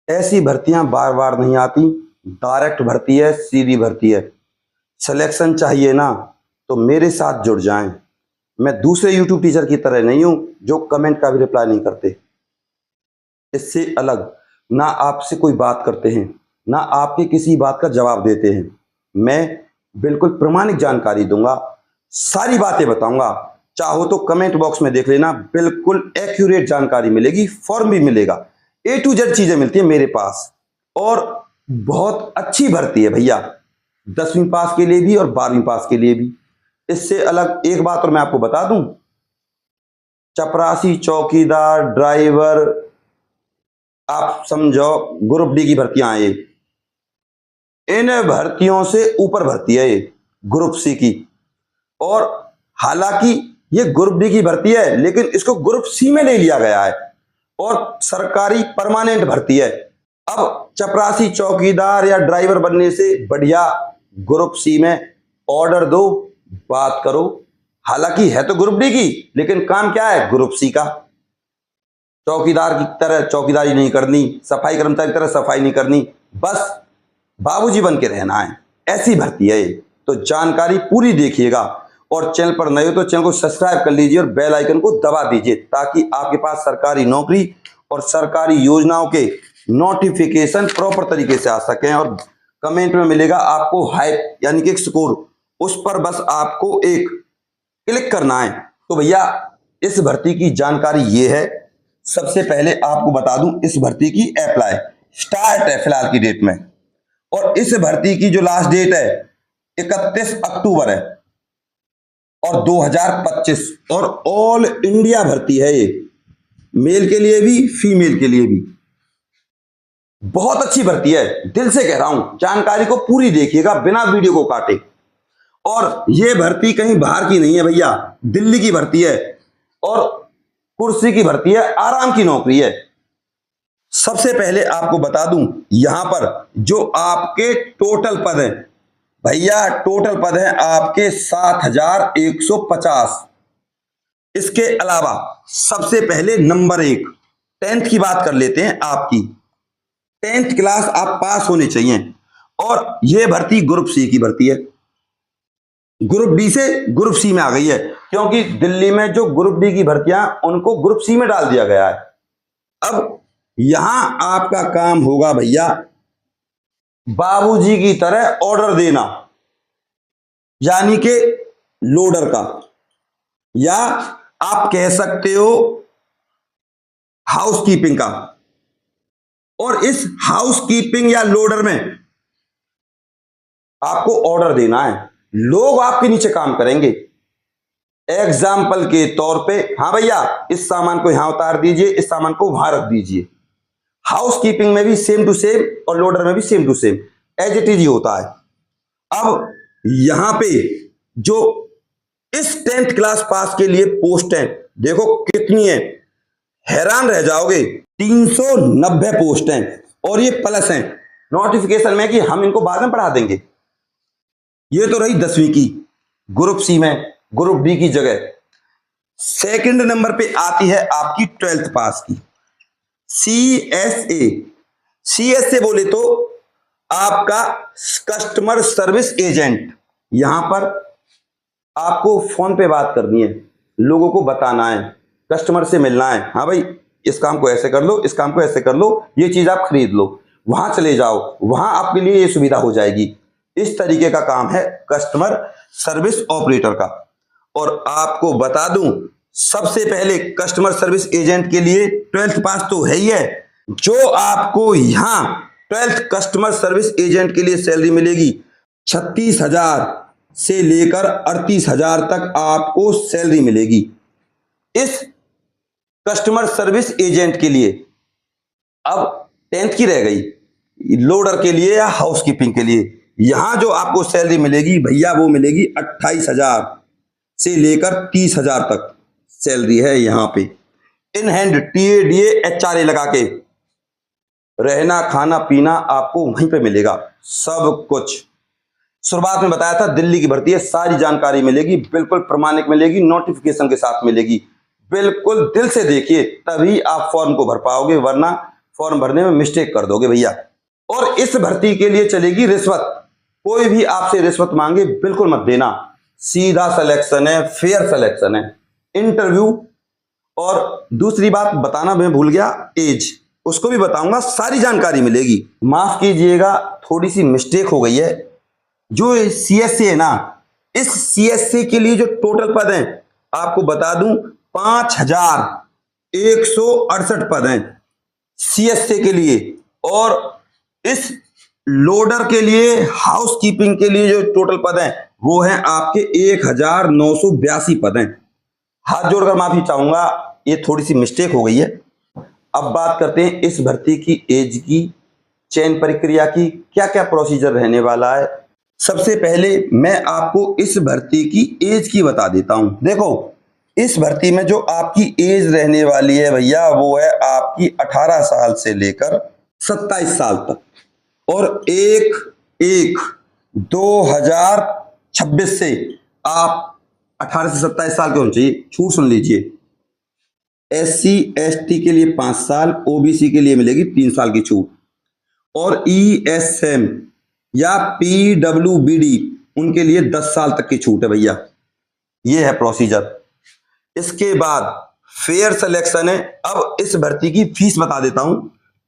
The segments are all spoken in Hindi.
ऐसी भर्तियां बार बार नहीं आती, डायरेक्ट भर्ती है, सीधी भर्ती है। सिलेक्शन चाहिए ना तो मेरे साथ जुड़ जाएं। मैं दूसरे यूट्यूब टीचर की तरह नहीं हूं जो कमेंट का भी रिप्लाई नहीं करते। इससे अलग ना आपसे कोई बात करते हैं, ना आपके किसी बात का जवाब देते हैं। मैं बिल्कुल प्रामाणिक जानकारी दूंगा, सारी बातें बताऊंगा। चाहो तो कमेंट बॉक्स में देख लेना, बिल्कुल एक्यूरेट जानकारी मिलेगी, फॉर्म भी मिलेगा, ए टू जेड चीजें मिलती है मेरे पास। और बहुत अच्छी भर्ती है भैया, 10वीं पास के लिए भी और 12वीं पास के लिए भी। इससे अलग एक बात और मैं आपको बता दूं, चपरासी, चौकीदार, ड्राइवर, आप समझो ग्रुप डी की भर्तियां हैं ये। इन भर्तियों से ऊपर भर्ती है ये ग्रुप सी की। और हालांकि ये ग्रुप डी की भर्ती है लेकिन इसको ग्रुप सी में ले लिया गया है और सरकारी परमानेंट भर्ती है। अब चपरासी, चौकीदार या ड्राइवर बनने से बढ़िया ग्रुप सी में ऑर्डर दो, बात करो। हालांकि है तो ग्रुप डी की लेकिन काम क्या है, ग्रुप सी का। चौकीदार की तरह चौकीदारी नहीं करनी, सफाई कर्मचारी की तरह सफाई नहीं करनी, बस बाबूजी बन के रहना है। ऐसी भर्ती है ये। तो जानकारी पूरी देखिएगा और चैनल पर नए हो तो चैनल को सब्सक्राइब कर लीजिए और बेल आइकन को दबा दीजिए ताकि आपके पास सरकारी नौकरी और सरकारी योजनाओं के नोटिफिकेशन प्रॉपर तरीके से आ सकें। और कमेंट में मिलेगा आपको हाइप यानी कि एक स्कोर, उस पर बस आपको एक क्लिक करना है। तो भैया इस भर्ती की जानकारी ये है। सबसे पहले आपको बता दूं, इस भर्ती की अप्लाई स्टार्ट है फिलहाल की डेट में, और इस भर्ती की जो लास्ट डेट है 31 अक्टूबर है और 2025। और ऑल इंडिया भर्ती है ये, मेल के लिए भी फीमेल के लिए भी। बहुत अच्छी भर्ती है, दिल से कह रहा हूं। जानकारी को पूरी देखिएगा बिना वीडियो को काटे। और ये भर्ती कहीं बाहर की नहीं है भैया, दिल्ली की भर्ती है और कुर्सी की भर्ती है, आराम की नौकरी है। सबसे पहले आपको बता दूं, यहां पर जो आपके टोटल पद हैं भैया, टोटल पद हैं आपके 7150। इसके अलावा सबसे पहले नंबर 1 10th की बात कर लेते हैं। आपकी 10th क्लास आप पास होने चाहिए। और यह भर्ती ग्रुप सी की भर्ती है, ग्रुप डी से ग्रुप सी में आ गई है क्योंकि दिल्ली में जो ग्रुप डी की भर्तियां उनको ग्रुप सी में डाल दिया गया है। अब यहां आपका काम होगा भैया बाबूजी की तरह ऑर्डर देना, यानी कि लोडर का, या आप कह सकते हो हाउसकीपिंग का। और इस हाउसकीपिंग या लोडर में आपको ऑर्डर देना है, लोग आपके नीचे काम करेंगे। एग्जाम्पल के तौर पे, हाँ भैया इस सामान को यहां उतार दीजिए, इस सामान को वहां रख दीजिए। हाउसकीपिंग में भी सेम टू सेम और लोडर में भी same to same as it is ही होता है। अब यहां पे जो इस 10th क्लास पास के लिए पोस्ट है देखो कितनी है, हैरान रह जाओगे। 390 पोस्ट हैं और ये प्लस हैं नोटिफिकेशन में कि हम इनको बाद में पढ़ा देंगे। ये तो रही 10वीं की ग्रुप सी में, ग्रुप डी की जगह। सेकंड नंबर पे आती है आपकी 12th पास की CSA। CSA बोले तो आपका कस्टमर सर्विस एजेंट। यहां पर आपको फोन पे बात करनी है, लोगों को बताना है, कस्टमर से मिलना है। हाँ भाई इस काम को ऐसे कर लो, इस काम को ऐसे कर लो, ये चीज आप खरीद लो, वहां चले जाओ, वहां आपके लिए ये सुविधा हो जाएगी। इस तरीके का काम है कस्टमर सर्विस ऑपरेटर का। और आपको बता दूं, सबसे पहले कस्टमर सर्विस एजेंट के लिए 12th पास तो है ही है। जो आपको यहां 12th कस्टमर सर्विस एजेंट के लिए सैलरी मिलेगी 36,000 से लेकर 38,000 तक आपको सैलरी मिलेगी इस कस्टमर सर्विस एजेंट के लिए। अब 10th की रह गई, लोडर के लिए या हाउसकीपिंग के लिए यहां जो आपको सैलरी मिलेगी भैया वो मिलेगी 28,000 से लेकर 30,000 तक सैलरी है। यहां पे इन हैंड TADA HRA लगा के रहना खाना पीना आपको वहीं पे मिलेगा, सब कुछ। शुरुआत में बताया था दिल्ली की भर्ती है, सारी जानकारी मिलेगी, बिल्कुल प्रमाणिक मिलेगी, नोटिफिकेशन के साथ मिलेगी। बिल्कुल दिल से देखिए तभी आप फॉर्म को भर पाओगे, वरना फॉर्म भरने में मिस्टेक कर दोगे भैया। और इस भर्ती के लिए चलेगी रिश्वत। कोई भी आपसे रिश्वत मांगे बिल्कुल मत देना। सीधा सिलेक्शन है, फेयर सिलेक्शन है, इंटरव्यू। और दूसरी बात बताना मैं भूल गया, एज, उसको भी बताऊंगा, सारी जानकारी मिलेगी। माफ कीजिएगा, थोड़ी सी मिस्टेक हो गई है। जो सीएससी है ना, इस सीएससी के लिए जो टोटल पद हैं आपको बता दूं 5168 पद हैं सीएससी के लिए। और इस लोडर के लिए, हाउस कीपिंग के लिए जो टोटल पद हैं वो हैं आपके 1982 पद हैं। हाथ जोड़कर माफी चाहूंगा, ये थोड़ी सी मिस्टेक हो गई है। अब बात करते हैं इस भर्ती की एज की, चयन प्रक्रिया की, क्या क्या प्रोसीजर रहने वाला है। सबसे पहले मैं आपको इस भर्ती की एज की बता देता हूं। देखो, इस भर्ती में जो आपकी एज रहने वाली है भैया, वो है आपकी 18 साल से लेकर 27 साल तक। और 1/1/2026 से आप 18 से 27 साल के होने चाहिए। छूट सुन लीजिए, SC ST के लिए 5 साल, OBC के लिए मिलेगी 3 साल की छूट। और ESM या PWBD उनके लिए 10 साल तक की छूट है भैया। ये है प्रोसीजर। इसके बाद फेयर सिलेक्शन है। अब इस भर्ती की फीस बता देता हूं।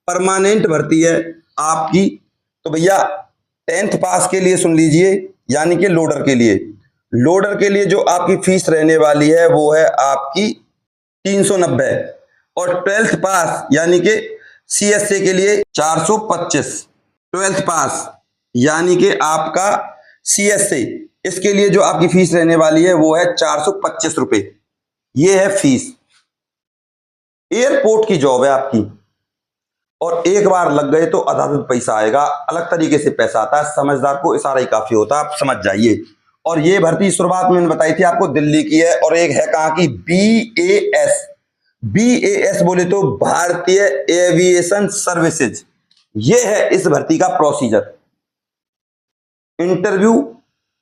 परमानेंट भर्ती है आपकी, तो भैया 10th पास के लिए सुन लीजिए, यानी कि लोडर के लिए। लोडर के लिए जो आपकी फीस रहने वाली है वो है आपकी 390। और 12th पास यानी कि सीएससी के लिए 425। 12th पास यानी कि आपका सीएससी, इसके लिए जो आपकी फीस रहने वाली है वो है 425 रुपए। ये है फीस। एयरपोर्ट की जॉब है आपकी, और एक बार लग गए तो आधा पैसा आएगा। अलग तरीके से पैसा आता है, समझदार को इशारा ही काफी होता है, आप समझ जाइए। और ये भर्ती शुरुआत में मैंने बताई थी आपको, दिल्ली की है। और एक है कहां की, BAS। BAS बोले तो भारतीय एविएशन सर्विसेज। ये है इस भर्ती का प्रोसीजर। इंटरव्यू,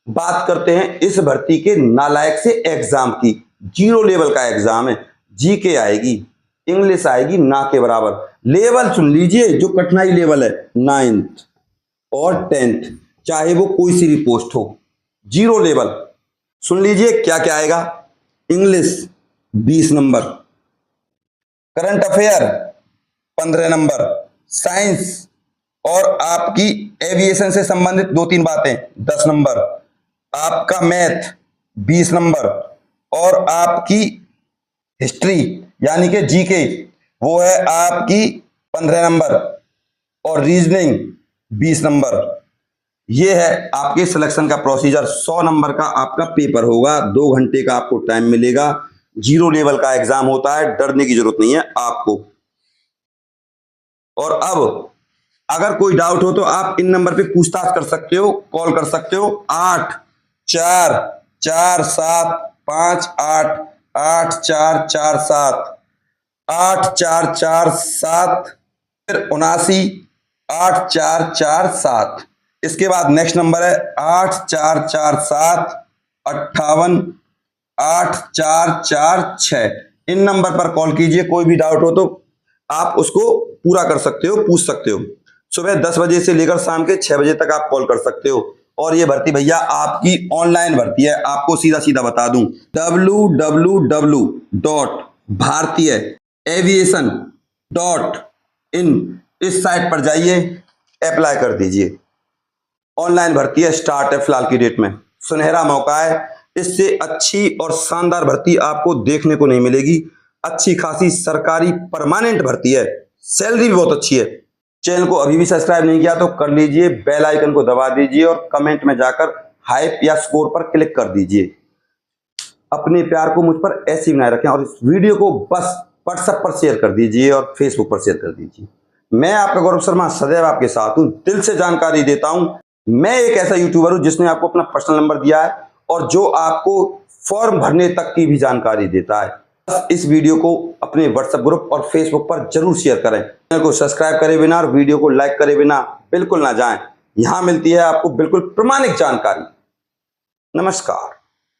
बात करते हैं इस भर्ती के नालायक से एग्जाम की। 0 लेवल का एग्जाम है। जीके आएगी, इंग्लिश आएगी ना के बराबर। लेवल सुन लीजिए, जो कठिनाई लेवल है 9th और 10th, चाहे वो कोई सी भी पोस्ट हो। 0 लेवल सुन लीजिए क्या क्या आएगा। English 20 number, current affair 15 number, science और आपकी एविएशन से संबंधित 2-3 बातें 10 नंबर, आपका मैथ 20 नंबर, और आपकी हिस्ट्री यानी कि जीके वो है आपकी 15 नंबर, और रीजनिंग 20 नंबर। ये है आपके सिलेक्शन का प्रोसीजर। 100 नंबर का आपका पेपर होगा, 2 घंटे का आपको टाइम मिलेगा। 0 लेवल का एग्जाम होता है, डरने की जरूरत नहीं है आपको। और अब अगर कोई डाउट हो तो आप इन नंबर पे पूछताछ कर सकते हो, कॉल कर सकते हो। 8447588447, 8447, फिर 798447। इसके बाद नेक्स्ट नंबर है 8447588446। इन नंबर पर कॉल कीजिए, कोई भी डाउट हो तो आप उसको पूरा कर सकते हो, पूछ सकते हो। सुबह 10 बजे से लेकर शाम के 6 बजे तक आप कॉल कर सकते हो। और ये भर्ती भैया आपकी ऑनलाइन भर्ती है। आपको सीधा सीधा बता दूं, www.bhartiyaviation.in इस साइट पर जाइए, अप्लाई कर दीजिए। ऑनलाइन भर्ती है, स्टार्ट है फिलहाल की डेट में। सुनहरा मौका है, इससे अच्छी और शानदार भर्ती आपको देखने को नहीं मिलेगी। अच्छी खासी सरकारी परमानेंट भर्ती है, सैलरी भी बहुत अच्छी है। चैनल को अभी भी सब्सक्राइब नहीं किया तो कर लीजिए, बेल आइकन को दबा दीजिए और कमेंट में जाकर हाइप या स्कोर पर क्लिक कर दीजिए। अपने प्यार को मुझ पर ऐसे बनाए रखें, और इस वीडियो को बस व्हाट्सएप पर शेयर कर दीजिए और फेसबुक पर शेयर कर दीजिए। मैं आपका गौरव शर्मा सदैव आपके साथ हूं, दिल से जानकारी देता हूं। मैं एक ऐसा यूट्यूबर हूं जिसने आपको अपना पर्सनल नंबर दिया है और जो आपको फॉर्म भरने तक की भी जानकारी देता है। बस इस वीडियो को अपने व्हाट्सएप ग्रुप और फेसबुक पर जरूर शेयर करें। चैनल को सब्सक्राइब करे बिना और वीडियो को लाइक करे बिना बिल्कुल ना जाएं। यहां मिलती है आपको बिल्कुल प्रामाणिक जानकारी। नमस्कार।